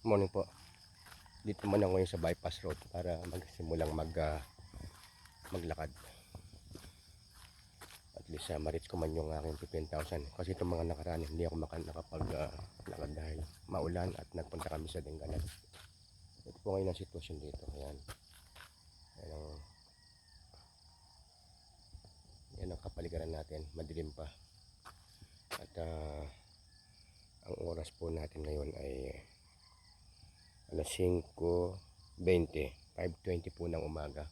Morning po. Dito man ako ngayon sa bypass road para magsimulang maglakad. At least ma-reach ko man yung aking 15,000. Kasi itong mga nakaraan hindi ako nakapag-lakad dahil maulan at nagpunta kami sa Dingalan. Ito po ngayon ang sitwasyon dito. Ayan. Yan ang kapaligiran natin. Madilim pa. At ang oras po natin ngayon ay alas 5:20, 5:20 po ng umaga.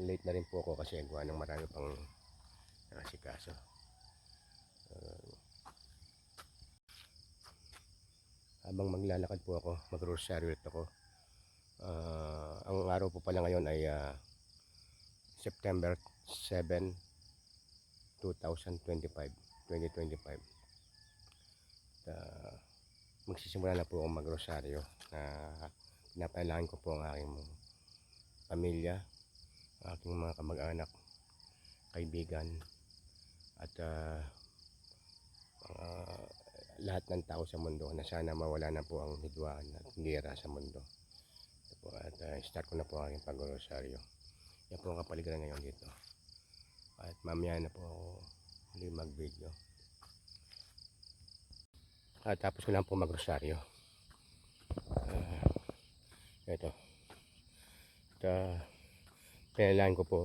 Late na rin po ako kasi gawa ng marami pang nakasikaso. Habang maglalakad po ako, mag-rosaryo ako. Ang araw po pala ngayon ay September 7, 2025. Magsisimula na po akong mag-rosaryo. Pinapanalangin ko po ang aking pamilya, aking mga kamag-anak, kaibigan, at lahat ng tao sa mundo na sana mawala na po ang hidwaan at giyera sa mundo. At start ko na po ang aking pag-rosaryo. Yan po ang kapaligiran ngayon dito. At mamaya na po ako muli mag-video. At tapos ko lang po mag-rosaryo. Ito. Pinalangin ko po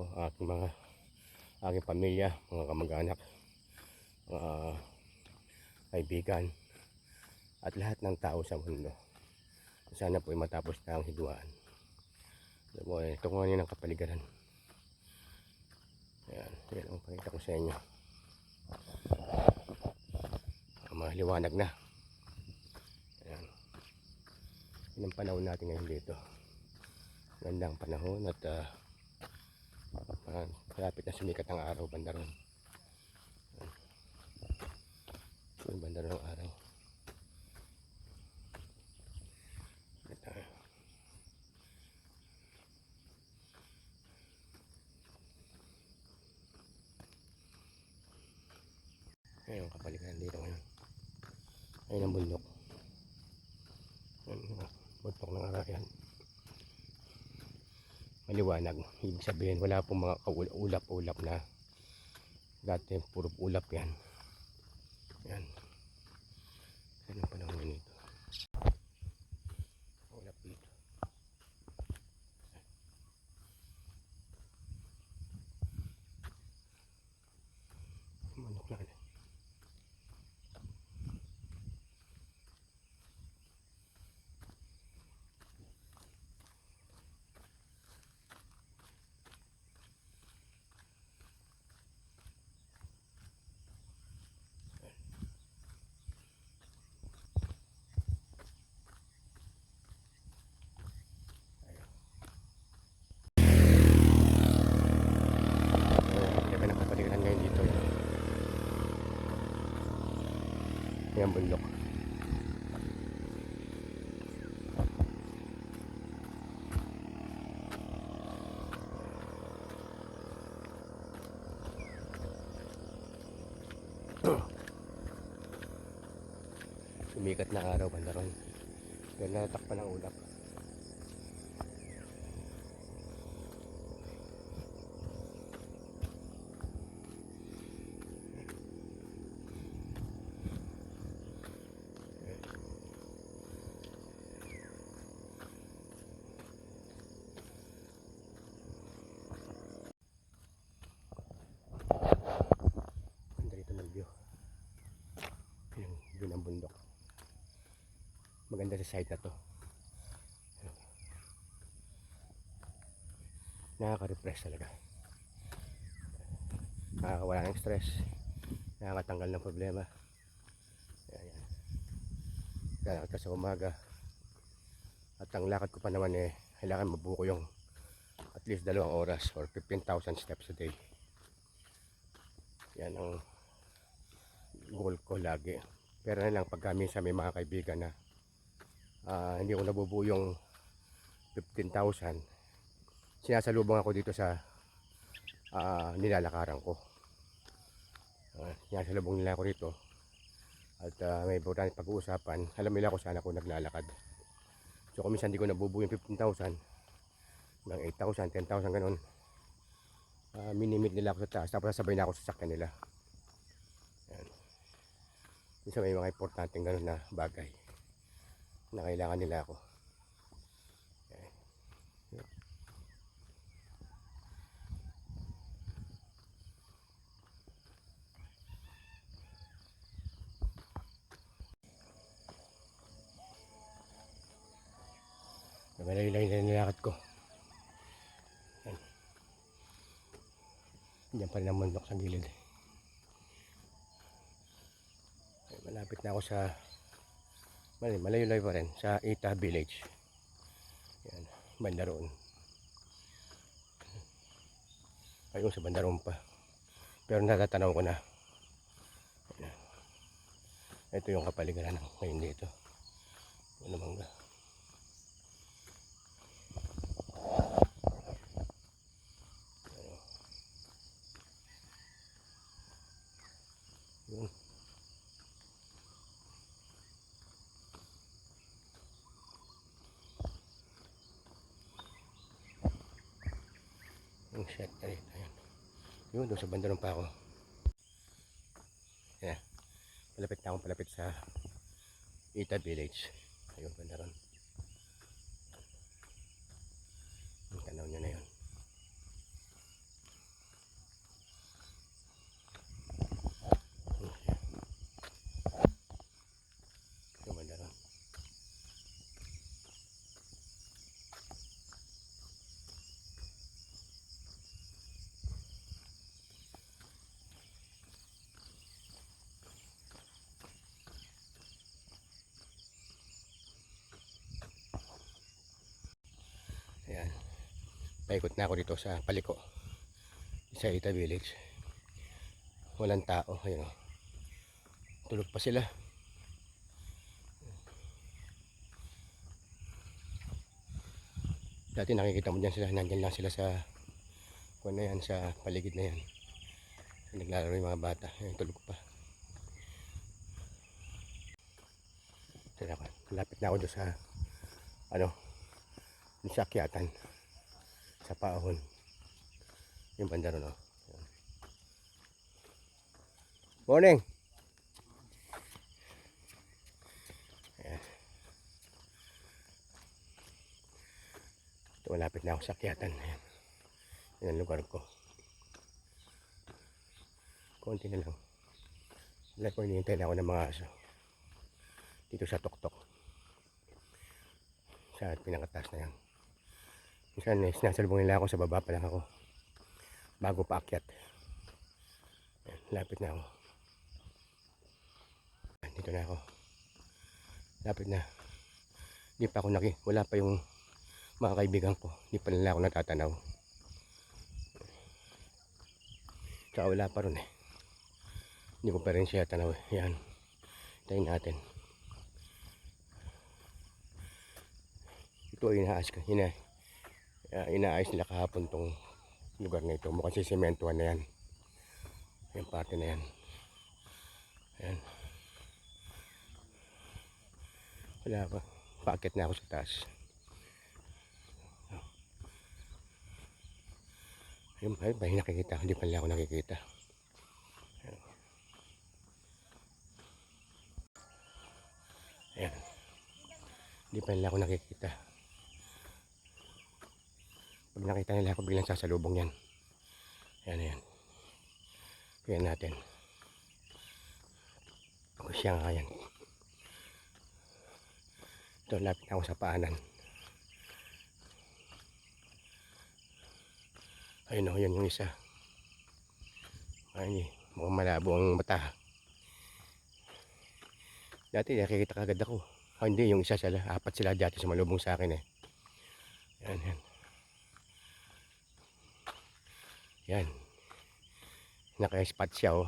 aking pamilya, mga kamag-anak, mga kaibigan, at lahat ng tao sa mundo. Sana po ay matapos na ang hidwaan. Ito ko ngayon ang kapaligiran. Yan ang pakita ko sa inyo. Maliwanag na. Ayan. Yan ang panahon natin ngayon dito. Gandang panahon at malapit na sumikat ang araw banda ron. Yung banda ron ang araw. Ayun ang kapaligiran dito ngayon. Ayun ang bundok. Bundok ng Arayan. Maliwanag. Ibig sabihin wala pong mga ulap-ulap na. Dati puro ulap yan. Yan. Yan ang panahon nito. Ulap dito. Manok na rin. Yan bundok. Sumikat na araw banda ron. Yan natakpan ng ulap. Ng bundok. Maganda sa site na to. Nakaka-refresh talaga. Nakakawala ng stress. Nakakatanggal ng problema. Ayan. Lalakad ka sa umaga. At ang lakad ko pa naman kailangan mabuko yung at least 2 oras or 15,000 steps a day. Yan ang goal ko lagi. Pero na lang pagka minsan may mga kaibigan na hindi ko nabubuo yung 15,000, sinasalubong ako dito sa nilalakaran ko. Sinasalubong nila ako dito At may importante pag-uusapan. Alam nila kung saan ako naglalakad. So kung minsan hindi ko nabubuo yung 15,000, ng 8,000, 10,000 ganun. Minimit nila ako sa taas, tapos sasabay na ako sa sakyan nila. Yan. Minsan may mga importanteng ganun na bagay na kailangan nila ako. Malayo-layo na nilakad ko. Yan. Diyan pa rin ang bundok sa gilid. Ay, malapit na ako sa malayo-layo pa rin sa Ita Village. Yan, banda roon. Ayun sa banda roon pa. Pero natatanaw ko na. Yan. Ito yung kapaligiran ng ngayon dito. Ano mangga. Yun. Yung shot na rin. Ayan. Yun, doon sa bandaron pa ako. Ayan. Palapit na akong palapit sa Ita Village. Ayun, bandaron. Yung tanaw nyo na yun. Yung bandaron. Ayan. Paikot na ako dito sa paliko. Sa Ita Village. Walang tao. Ayun o. Tulog pa sila. Dati nakikita mo dyan sila. Nandyan lang sila sa kung na yan, sa paligid na yan. Naglalaro yung mga bata. Ayun, tulog pa. Lapit na ako doon sa yung sakyatan sa paahon yung bandaro no. Morning. Ayan. Ito, malapit na ako sa sakyatan. Ayan. Yan ang lugar ko. Konti na lang. Wala ko, hinihintay na ako ng mga aso dito sa tuktok sa pinakataas na yan. Minsan sinasalubong nila ako, sa baba pa lang ako bago paakyat. Lapit na ako. Dito na ako. Lapit na. Hindi pa ako wala pa yung mga kaibigan ko. Hindi pa nila ako natatanaw. Tsaka wala pa ron eh. Hindi ko pa rin siya tanaw. Yan. Tayo natin. Ito inaayos nila kahapon tong lugar na ito. Mukhang sisimentuhan na yan. Yung parte na yan. Ayan. Wala pa. Paakit na ako sa taas. Ayun pa, hindi nakikita. Hindi pa nila ako nakikita. Ayan. Hindi pa nila ako nakikita. Pag nakita nila ako, biglang sasalubong yan. Ayan, ayan. Kaya natin. Ako siya nga yan. Ito, lapit na ako sa paanan. Ayun o, yan yung isa. Ay, mukhang malabo ang mata. Dati nakikita kagad ako. Hindi, yung isa sila. Apat sila dati sumalubong sa akin eh. Yan, yan. Yan. Naka-spot siya oh.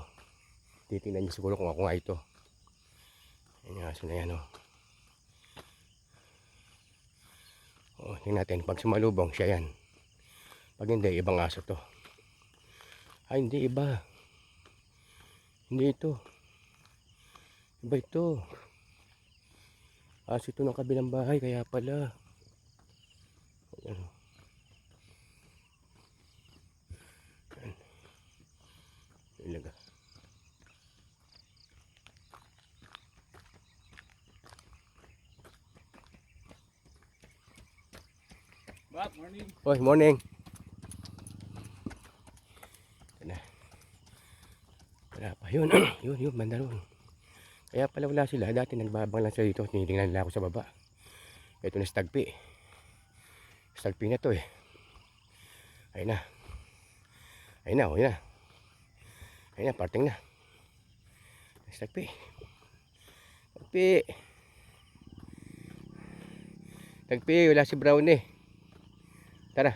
Titingnan niyo siguro kung ako nga ito. Yan yung aso na yan oh. Oh, tingnan natin. Pag sumalubong siya yan. Pag hindi, ibang aso to. Ay, hindi iba. Hindi ito. Iba ito. Aso ito ng kabilang bahay, kaya pala. Ayan. Ayan. Ilaga. Morning. Hoy, morning. Wala. Wala pa. Yun. Yun, banda ron. Kaya pala wala sila. Dati nagbabang lang sila dito. Tinitingnan nila ako sa baba. Ito na stagpi. Stagpi na to eh. Ayun na. Ayun na, ayun na. Ayun na, parting na. Stagpi. Stagpi. Stagpi, wala si Brown eh. Tara.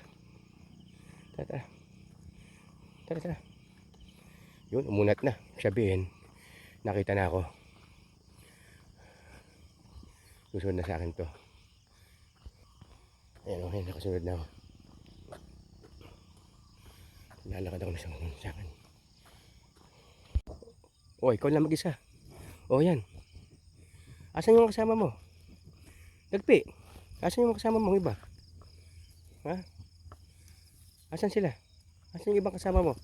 Tara. Tara. Yun, umunat na. Sabihin, nakita na ako. Susunod na sa akin to. Ayan, okay, nakasunod na ako. Lalakad ako na sa akin. Oh, ikaw lang mag-isa. Oh, yan. Asan yung kasama mo? Dagpi. Asan yung kasama mo iba? Ha? Asan sila? Asan yung ibang kasama mo?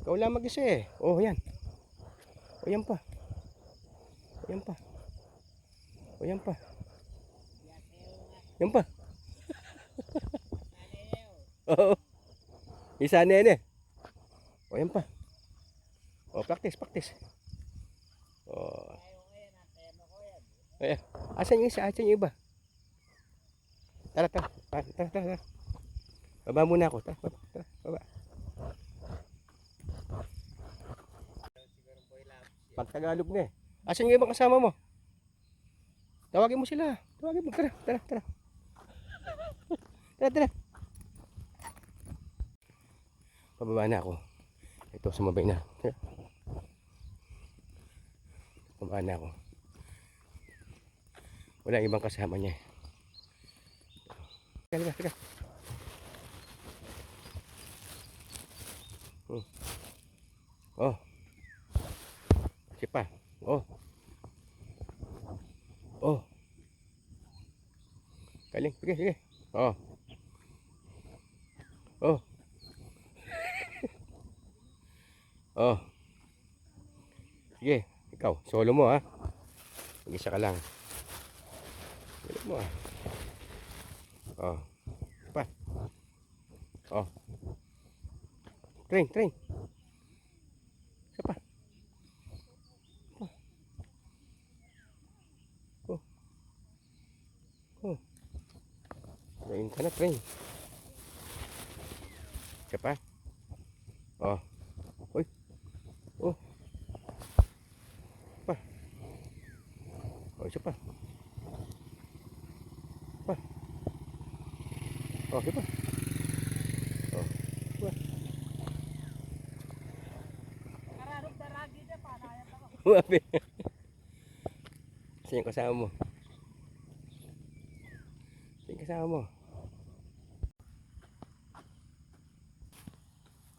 Ikaw lang mag-isa eh. Oh, yan. Oh, yan pa. Oh, yan pa. Oh, yan pa. Yan pa. Oo. Isa na yan eh. Oh, yan pa. Oh, practice. Oh. Ayan. Asan yung isa? Asan yung iba? Tara. Baba muna ako. Tara, baba. Pag Tagalog na eh. Asan yung ibang kasama mo? Tawagin mo sila. Tawagin mo. Tara. Tara. Pababa na ako. Ito, sumabay na. Pababa na ako. Wala ibang kasama niya. Teka. Oh. Sipa. Oh. Galing. Sige. Oh. Oh. Sige, ikaw, solo mo ha. Mag-isa ka lang. Galing mo ah. Oh. Pa. Oh. Train. Isa pa. Oh. Train ka na, train. Isa pa. Oh. Uy. Oh. Pa. Oh, isa pa. Pa. Oh, isa pa. Oh. Pa. Kararog daragi na pa. Nayat ako. Umabi. Saan yung kasama mo?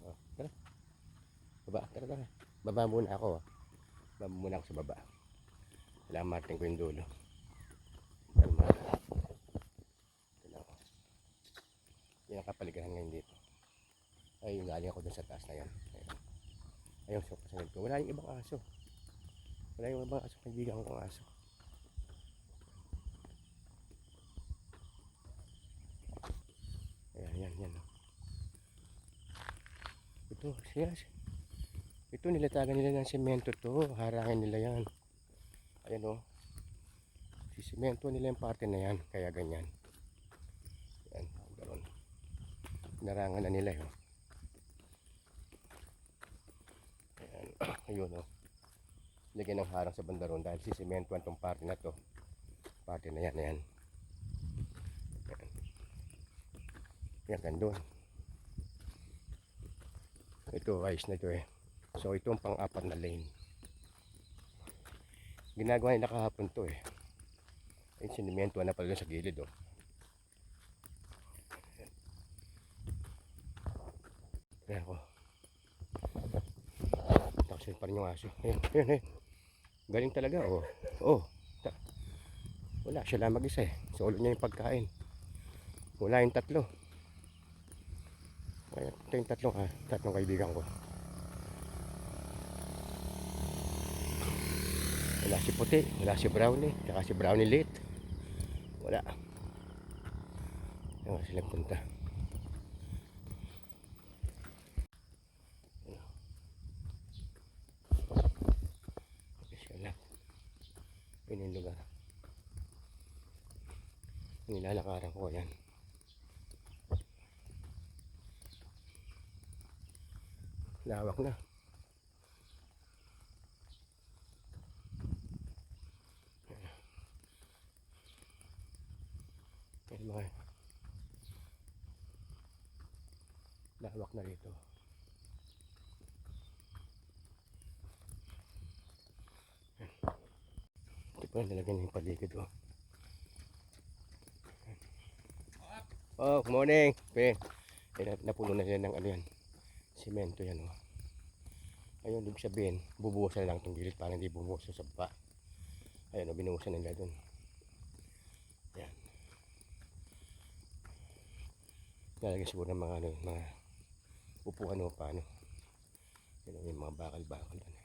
Oh, tara. Baba, tara. Baba muna ako. Baba muna ako sa baba. Lamatin ko yung dulo. Kalma. Ito na ako. Yan ang kapaligiran ngayon dito. Ay, yung galing ako dun sa taas na yan. Ayun, so kasunod ko. Wala yung ibang aso. Kaibigan ko ang aso. Ayan. Ito, nilatagan nila ng semento to. Harangin nila yan. Ayan o. Sisemento nila yung parte na yan. Kaya ganyan. Ayan, ganoon. Narangan na nila yun. Ayan, ayun o. Lagyan ng harang sa bandaron dahil sisemento ang tong parte na to. Parte na yan. Ayan. Yan, gandun. Ito, ayos na ito eh. So, ito ang pang-apat na lane. Ginagawa nila kahapon to eh. Ayun, sinimento na pala sa gilid oh. Ayan ako. Taksin pa rin yung aso. Ayun. Galing talaga, oh. Oh. ta- Wala, siya lang mag-isa eh. Solo niya yung pagkain. Wala yung tatlo. Kaya ito yung tatlong kaibigan ko. Wala si Puti, wala si Brownie, tsaka si Brownie late. Wala. Wala silang punta. Siya lang. Yun yung lugar. Nilalakaran ko yan. Lawak na. Yan mga lawak na rito. Ito pa nalagyan yung paligid oh. Oh, good morning. Pe. Napuno na yan ng ano yan. Semento yan oh. Ayun, ibig sabihin, bubuhusan na lang itong gilid para hindi bumuhos sa baba. Ayun, oh, binuhusan nila dun. Yan. Nalagyan siguro ng mga, ano, mga upuan o paano. Yan, yung mga bakal-bakal yan.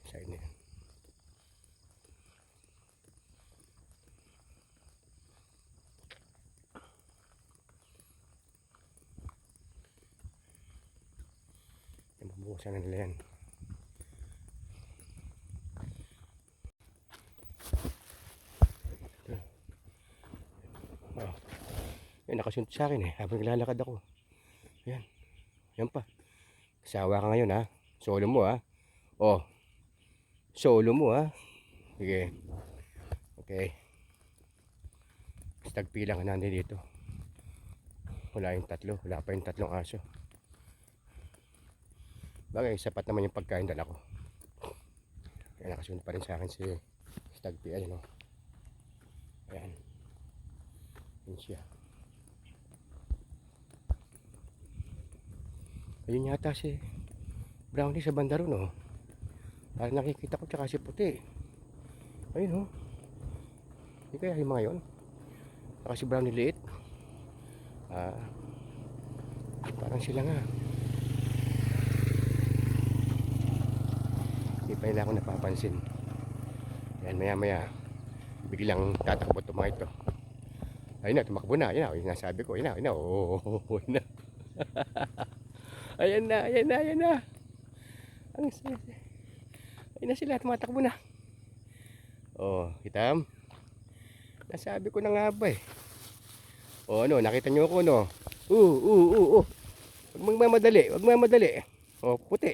Side na yan. Bubuhusan na nila yan. Oh. Yan, nakasunod sa akin eh. Habang naglalakad ako. Yan. Yan pa. Kasawa ka ngayon ha. Solo mo ha. Oh. Solo mo ha. Sige. Okay. Tagpilang ka nandun dito. Wala yung tatlo. Wala pa yung tatlong aso. Bagay, sapat naman yung pagkain dala ko. Kaya nakasunod pa rin sa akin si Tagpi. Ayun o. Ayan. Yun siya. Ayun yata si Brownie sa banda ron o. Parang nakikita ko tsaka si Puti. Ayun o. Hindi kaya yung mga yun. Saka si Brownie liit. Parang sila nga. Hindi pa nila ako napapansin. Yan, maya maya biglang tatakbo ito mga ito. Ayun na, tumakbo na. Ayun na, yung nasabi ko. Ayun na, ayun na. Oh, ayun na. Ayan na, ayan na, ayan na. Ayun na sila, tumatakbo na. Oh, kita? Nasabi ko na nga ba eh. Oh, ano, nakita nyo ako, no? Huwag magmamadali, huwag magmamadali. Oh, puti.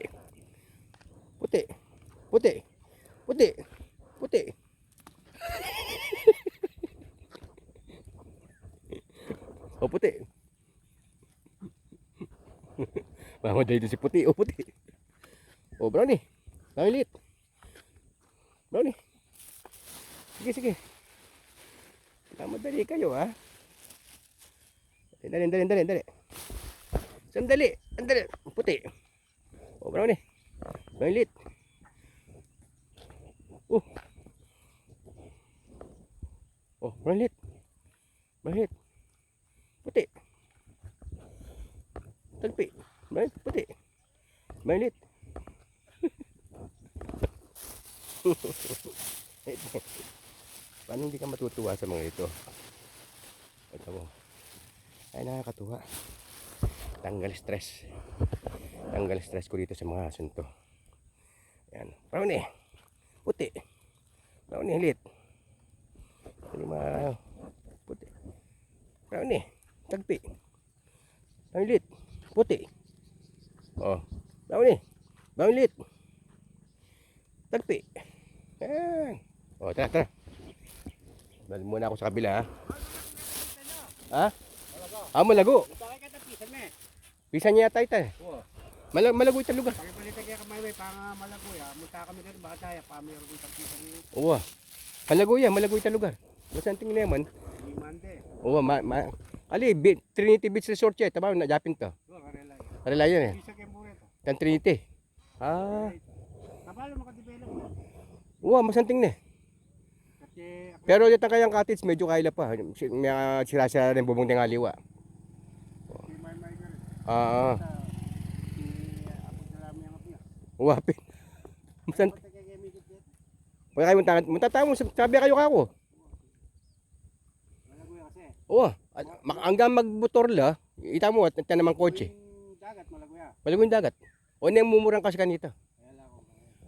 Puti. Puti. Puti. Puti. Oh, puti. Mamadali din si Puti. Oh, puti. Oh, Brownie. Brownie lit. Brownie. Sige, sige. Mamadali kayo, ha? Dali, dali, dali, dali. Sandali, sandali. Puti. Oh, Brownie. Brownie lit. Oh. Oh, Brownie lit. Brownie lit. Puti. Tagpi. Brownie puti. Brownie lit. Paano hindi ka matutuwa sa mga ito? Ito mo. Ay, nakakatuwa. Tanggal stress. Tanggal stress ko dito sa mga asunto. Yan. Brownie. Puti. Brownie lit. Hindi puti. Brownie. Tagpi. Brownie lit. Puti. Oh. Brownie. Brownie lit. Tagpi. Yan. Oh, tara, tara. Balik muna ako sa kabila, ha? Ha? Ah, malago. Pisan niya yata ito, eh. Malago ito lugar. Pagpalitan kaya kamay pang malago ya. Munta kami din baka tayo pa mayroon kong tagpisan niyo. Oo. Malago ito lugar. Basan tingin naman. Limande. Oo, Trinity Beach Resort siya. Tama, najapin to. Karela yun, eh. Isa kay Mureto. Tan Trinity. Ah. Kabalo makadevelop. Uwa, masanting na eh. Kasi ako, Pero dito kayang cottage, medyo kaila pa. May sira-sira rin bubong ng aliwa. si May ka rin. Ah, Sa, si Apo Salami ang apo niya. uwapin. Ano Masant. ba tayo kay Mikit yan? Pag kayo munta mo, sabi kayo kako. Malaguya kasi. Oo, hanggang magbutorla, ita mo at naman kotse. Yung dagat, Malaguya. Malagong dagat. O na yung mumurang kasi kanito. Kaya lang ako.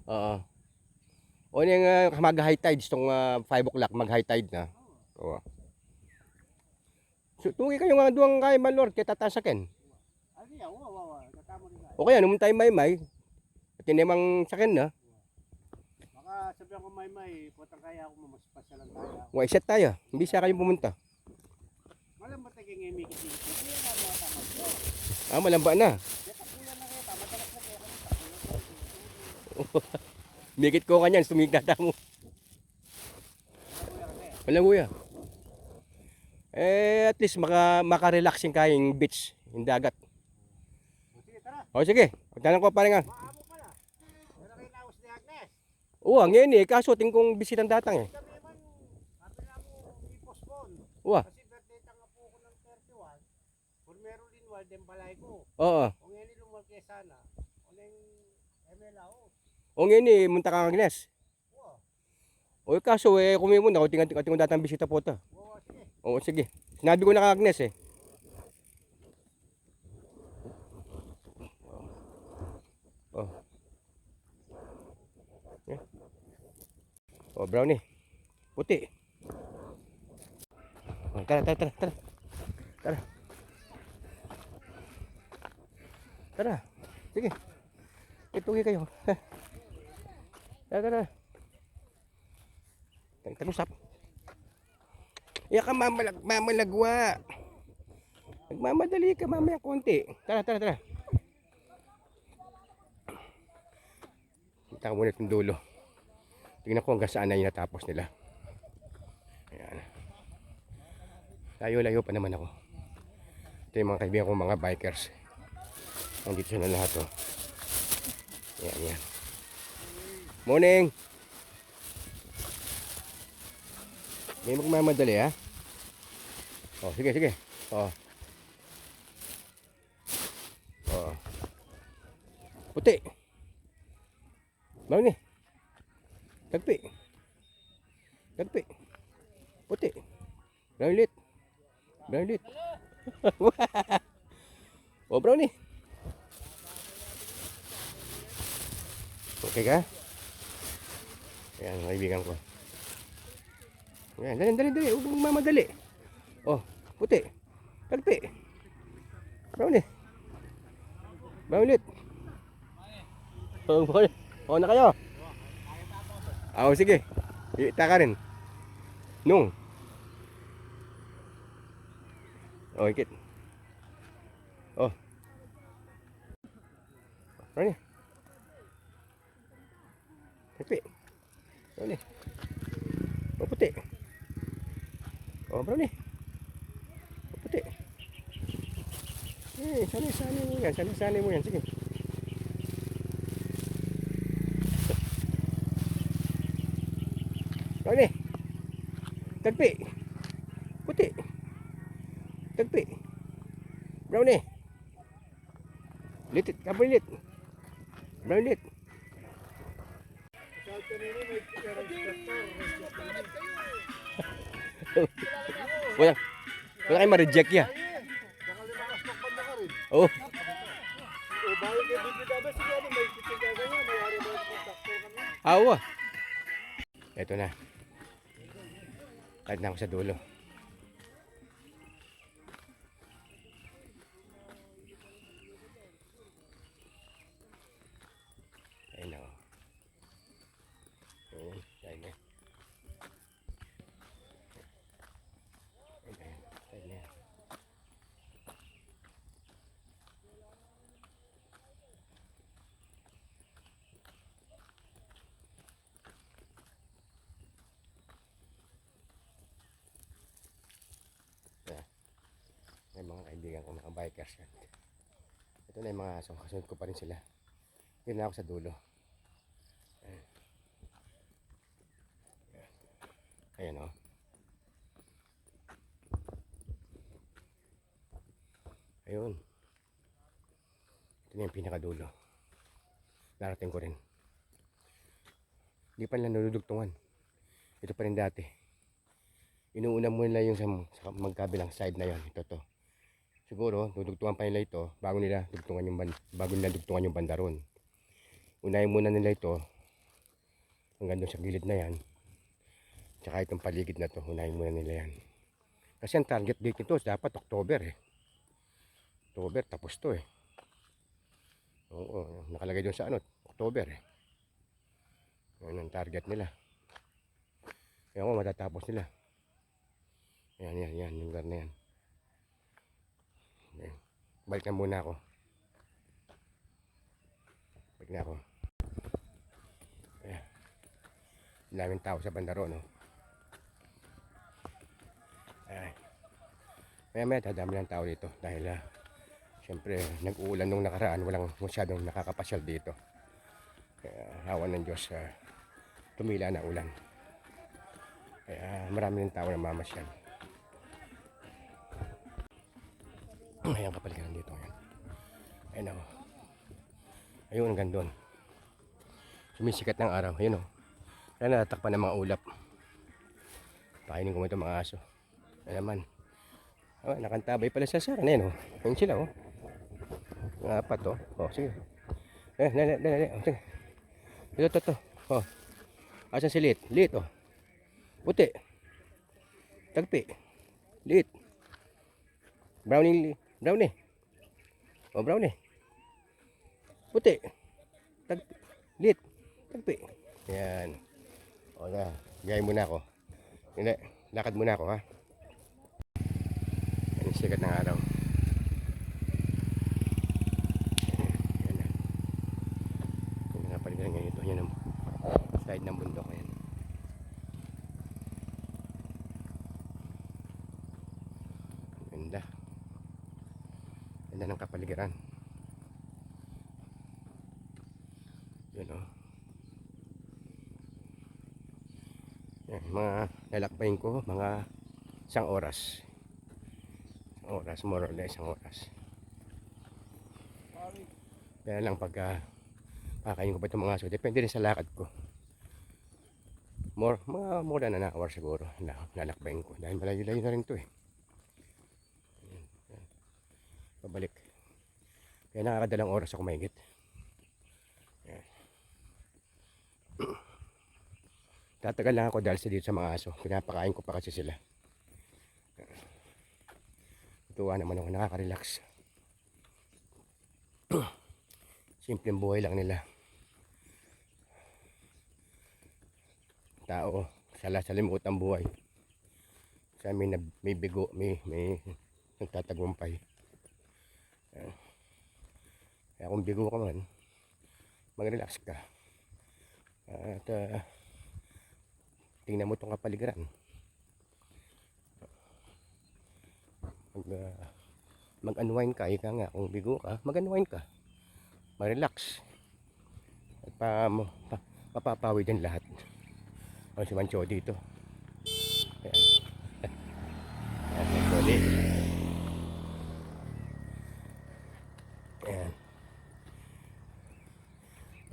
Oo. O na yung mag-high tide, itong 5 o'clock, mag-high tide na. Oo. So, tungi kayo nga doon kay Malor, kaya tatasakin. Ano yan? Wawa. Katamo rin tayo. O kaya, naman tayo may-may. At tinimang sakin na. Baka sabihan ko May, putang kaya ako mamaspasya lang tayo. Wa iset tayo. Hindi siya kayo pumunta. Malam ba tayo kay Mikit dito? Hindi yan ang mga tamat ko. Malamba na. Kaya kuya na kayo, madalas na kayo. Mikit ko kanyan, sumigata mo. Malaguya kasi. Malaguya. At least maka-relaxing kayong beach, yung dagat. Sige, tara. O sige, pagdanan ko pa rin nga. Maamo pala. Wala kayo naus ni Agnes. Oo, ngayon eh, kaso tingkong bisitang datang eh. Kami man, sabi na mo, i-postpone. Oo, Kasi birthday tanga po ko ng 31. Kung meron din wal, din balay ko. oo. Kung yan lumal kay sana, uling MLAO. O ngayon eh, munta ka Agnes. Wow, O kaso eh, kumimun ako, tingong datang bisita po ito. wow, sige. Oo, sige. Sinabi ko na kay Agnes eh. Oh. Yeah. Oh, brownie. Puti. Oh, tara. Tara. Tara. Sige. Ituloy kayo. Tara. Tag-usap. Iya ka mamalagwa. Nagmamadali ka mamaya konti. Tara. Kita ko muna itong dulo. Tingnan ko hanggang saan na yung natapos nila. Ayan. Layo pa naman ako. Ito yung mga kaibigan ko, mga bikers. Nandito sila lahat oh. Ayan. Morning! May magmamadali ha. Oh, sige. Oh. Puti. Mau ni. Tagpi. Puti. Brown lit. Oh, brown ni. Okay ka? Ayan, mga kaibigan ko. Ayan, dali. Huwag mong mamadali. Oh, puti. Tagpi. Brown ni. Brown lit. Oh, na kayo. Sige. Ita ka rin. Nung. Oh, ikit. Oh. Brownie. Tepi. Brownie. Oh, puti. Oh, brownie. Oh, puti. Sanay mo yan. Sige. Brownie. Tagpi. Puti. Tagpi. Brownie. Litit. Kapalit. Brown lit. Wala kayong ma-reject ya. Oh. Awa. Ito na. Kahit na ako sa dulo. Ayun na. Ayun na. May mga kaibigan ko, mga bikers yan. Ito na yung mga kasunod ko pa rin sila. Yun na ako sa dulo. Ayan. Ayan o. Ayun. Ito na yung pinakadulo. Narating ko rin. Hindi pa nila nadudugtungan. Ito pa rin dati. Inuuna mo nila yung sa magkabilang side na yon. Ito to. Siguro, dudugtungan pa nila ito bago nila dugtungan yung banda ron. Unahin muna nila ito hanggang doon sa gilid na yan. Tsaka itong paligid na to, unahin muna nila yan. Kasi ang target date nito dapat October eh. October, tapos to eh. Oo, nakalagay doon sa October eh. Yan ang target nila. Yan ko, matatapos nila. Yan, yung lugar na yan. Okay. Balik na muna ako. Balik na ako. Ayan. Daming tao sa bandaro, no? Ayan. Maya dadami ng tao dito dahil syempre nag-uulan nung nakaraan, walang masyadong nakakapasyal dito. Kaya hawa ng Diyos, tumila na ulan. Kaya marami ng tao na mamasyal. Ayan, kapaligiran dito ngayon. Ayan o. Ayun, hanggang doon. Sumisikat ng araw. Ayun o. Kaya natatakpan ng mga ulap. Pakainin ko mo ito mga aso. Ayan naman. Oh, nakantabay pala sa saran. Ayan o. Ayun sila o. Mga apat o. O, sige. Dali. O, sige. Ito. O. Asan si Lit? Lit o. Puti. Tagpi. Lit. Brownie. O, brownie. Puti. Tagpi. Lit. Tagpi. Yan. O, gaya muna ako. Hindi. Lakad muna ako ha. Yan, sikat ng araw. Yan na. Yan na palitan ngayon ito. Yan ang side ng bundok. Yan. Ganda. Ganda ng kapaligiran. Yan o. Yan, mga lalakbayin ko, mga isang oras. More or less isang oras. Kaya lang pagka kakain ko pa itong mga aso, depende rin sa lakad ko. More than an hour siguro lalakbayin ko. Dahil malayo-layo na rin ito eh. Yan. Pabalik. Kaya nakakadalang oras ako mahigit. Tatagal lang ako dahil dito sa mga aso. Pinapakain ko pa kasi sila. Tuwa naman ako, nakaka-relax. Simpleng buhay lang nila. Tao, salimuot ang buhay. Sa amin may bigo, may nagtatagumpay. Kaya kung bigo ka man, mag-relax ka. At tingnan mo itong kapaligiran. Mag-unwind ka, ika nga, kung bigo ka, mag-unwind ka. Mag-relax. At mapapawi din lahat. O si Mancho dito. Ayan. Ayan, Mancho dito. Ayan.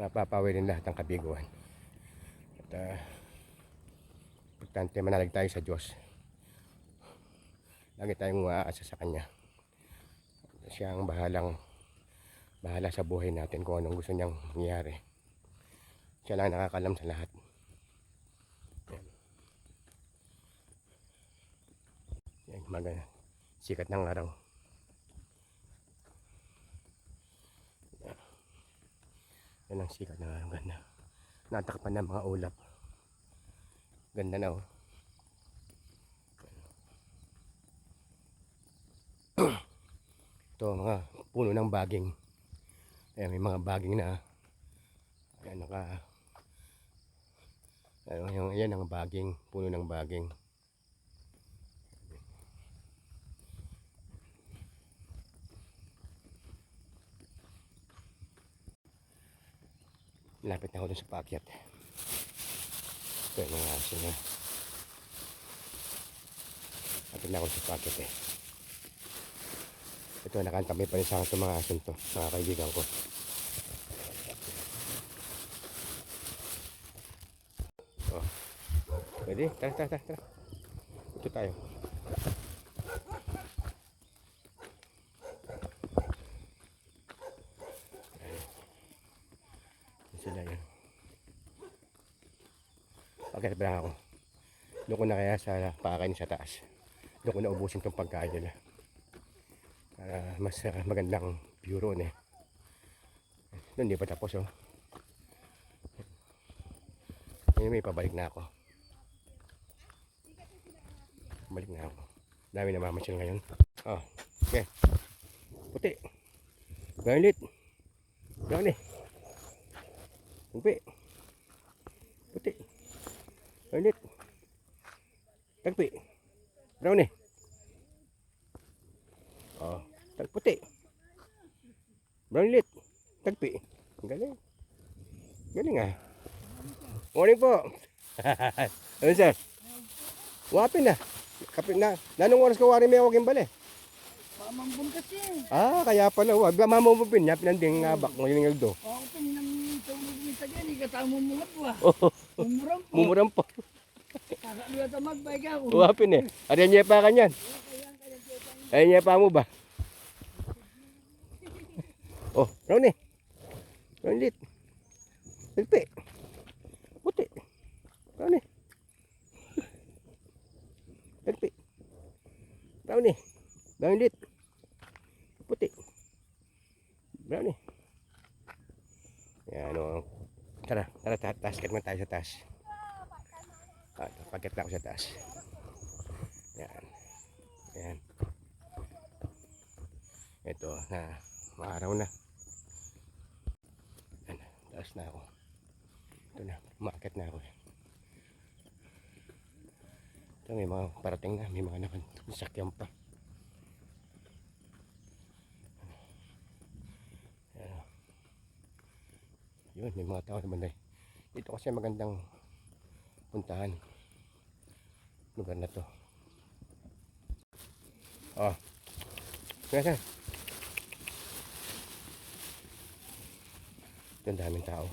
Mapapawi din lahat ang kabiguan. At importante manalig tayo sa Diyos. Lagi tayong umaasa sa Kanya. Siya ang bahala sa buhay natin kung anong gusto niyang mangyari. Siya lang nakakalam sa lahat. Yan, sikat ng araw. Yan ang sikat ng araw. Ganda. Natakpan ng mga ulap. Ganda na oh. Ito mga puno ng baging. Ayan, may mga baging na ayan, yan ang baging, puno ng baging. Lapit na ako dun sa paakyat. Ito yung mga aso na Atin na ako sa packet eh. Ito, nakantamay pa rin sa akin itong mga asun to, mga kaibigan ko. Oh. Pwede? Tara. Ito tayo. Sila yan. Pagkat ba lang ako. Doon ko na kaya sa pakain sa taas. Doon ko na ubusin itong pagkain nila. Para mas magandang view roon eh. Doon di pa tapos oh. Anyway, pabalik na ako. Balik na ako. Dami na mamasyal ngayon. Oh, okay. Puti. Violet. Brownie. Puti. Puti. Violet. Tagpi. Brownie. Oh, tagputi. Brownie. Tagpi. Galing. Galing ah. Morning po. Ano sir? Wapin na. Kapit na. Nanong oras ko wari may ako gimbal eh? Pamambun kasi. Ah, kaya pala. Wag ba mamumupin niya? Pinanding ngabak mo yung ngaldo. Ako pinang tulog ni Tagan, ikatamo mo nga po ah. Umuram po. Mumuram po. Kakaluwa ta magbike ako. Wapin eh. Ariyan niya pa kanyan. Ariyan niya pa mo ba? Oh, Ronnie. Ronnie. Pilpi. Puti. Ronnie. Pilpi. Ronnie. Ronnie. Puti. Ronnie. Yan o. Tara, taas. Kat man tayo sa taas. Pagkat na ako sa taas. Yan. Yan. Ito na maaraw na. Yan, taas na ako. Ito na, umaakit na ako. Ito may mga parating na, may mga sakyan pa. Yan. Yun, may mga tao naman na. Dito kasi magandang puntahan. Lugar na to. Oh. Kaya ito ang daming tao.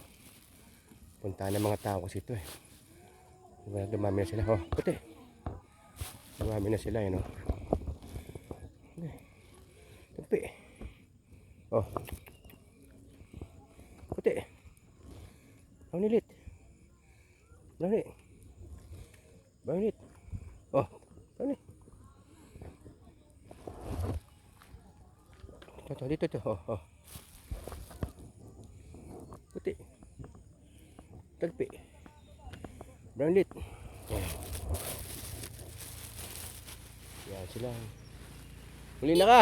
Puntahan ng mga tao kasi ito eh. Dumami na sila. Oh, puti. Dumami na sila yun oh. Puti. Oh. Puti. Bangnilit. Bangnilit. Bangnilit. Oh. Bangnilit. Dito. Oh. Puti. Tagpi. Brownlit. Yan sila. Huli na ka.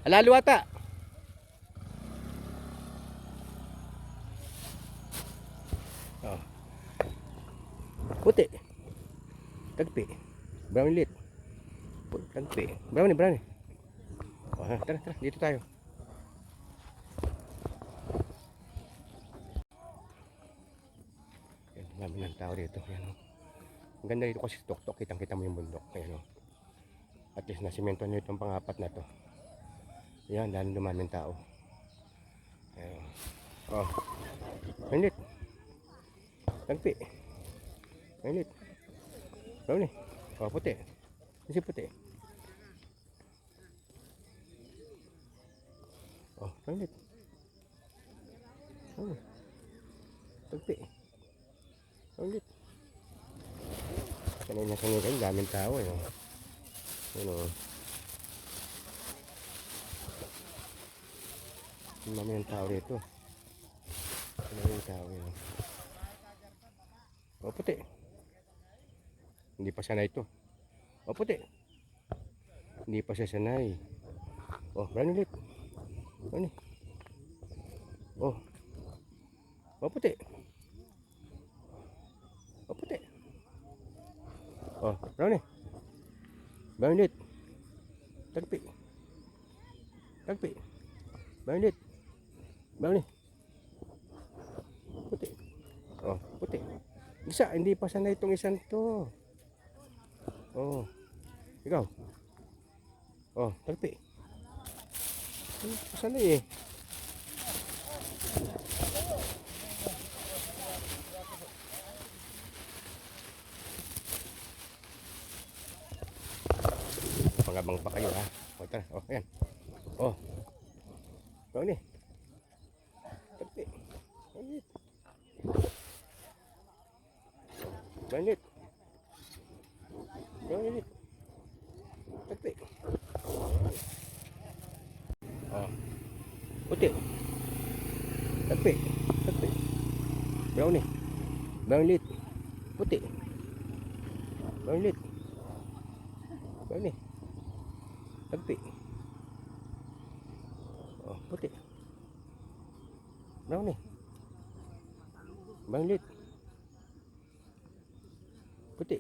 Alalo ata. Oh. Puti. Tagpi. Brownlit. Tagpi. Brownie. Oh, tara. Dito tayo. Dami ng tao dito. Ayan, oh. Ang ganda dito kasi tuktok. Kitang-kita mo yung bundok. Ayan, oh. At least nasimento nyo itong pangapat na to. Ayan, dahil dumaming tao. Ayan. Oh. Mainit. Tagpi. Mainit. Brownie. Oh, puti. Kasi puti. Oh, mainit. Oh. Tagpi. Ulit. Kanina kayo, daming tao eh. Ano? Daming tao dito. Daming tao yun. O puti. Hindi pa sanay ito. O puti. Hindi pa siya sanay. Oh, run ulit. Run. Oh. O puti. Oh, puti. Oh, Brownie. Brownie. Tagpi. Brownie. Puti. Oh, puti. Isa, hindi pa sanay itong isang to. Oh, Ikaw. Oh, tagpi. Saan na eh? Pangabang pa kayo ha. O tara, o ayan. O. Gawin eh. Tagpi. Ganit. Ganit. Ganit. Tagpi. O. Puti. Tagpi. Tagpi. Brown eh. Brown lit. Puti. Brown lit. Brown eh. Tagpi. Oh, puti. Brown eh. Brown lit. Puti.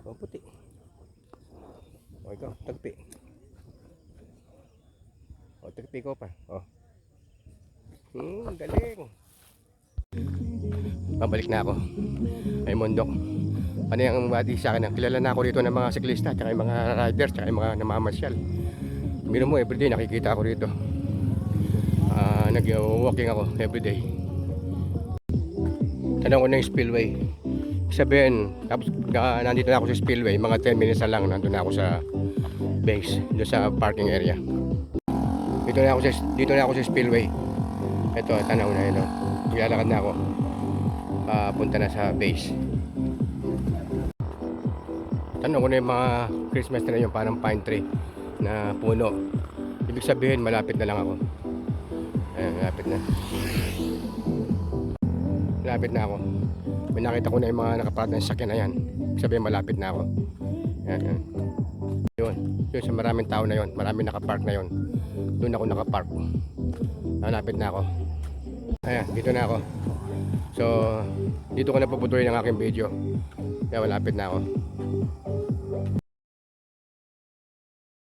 Oh, puti. Oh, ikaw, tagpi. Oh, tagpi ko pa. Oh. Galing. Pabalik na ako. Ay, Mondok. Ano yung bati sa akin? Kilala na ako dito ng mga siklista, tsaka yung mga riders, tsaka yung mga namamasyal. Miro mo, everyday nakikita ako dito. Nag-walking ako everyday. Tanong ko na yung spillway. Sabihin, tapos nandito na ako sa spillway, mga 10 minutes na lang nandun na ako sa base, doon sa parking area. Dito na ako sa spillway. Ito, tanaw na yun. Ilalakad na ako. Punta na sa base. Tanong ko na yung mga Christmas tree, yung parang pine tree na puno. Ibig sabihin, malapit na lang ako. Ayan, malapit na. Malapit na ako. May nakita ko na yung mga nakaparad ng sakyan na yan. Ibig sabihin, malapit na ako. Ayan, ayan. Yun sa maraming tao na yun. Maraming nakapark na yun. Doon ako nakapark. Malapit na ako. Ayan, dito na ako. So, dito ko na puputulin ang aking video. Kaya malapit na ako.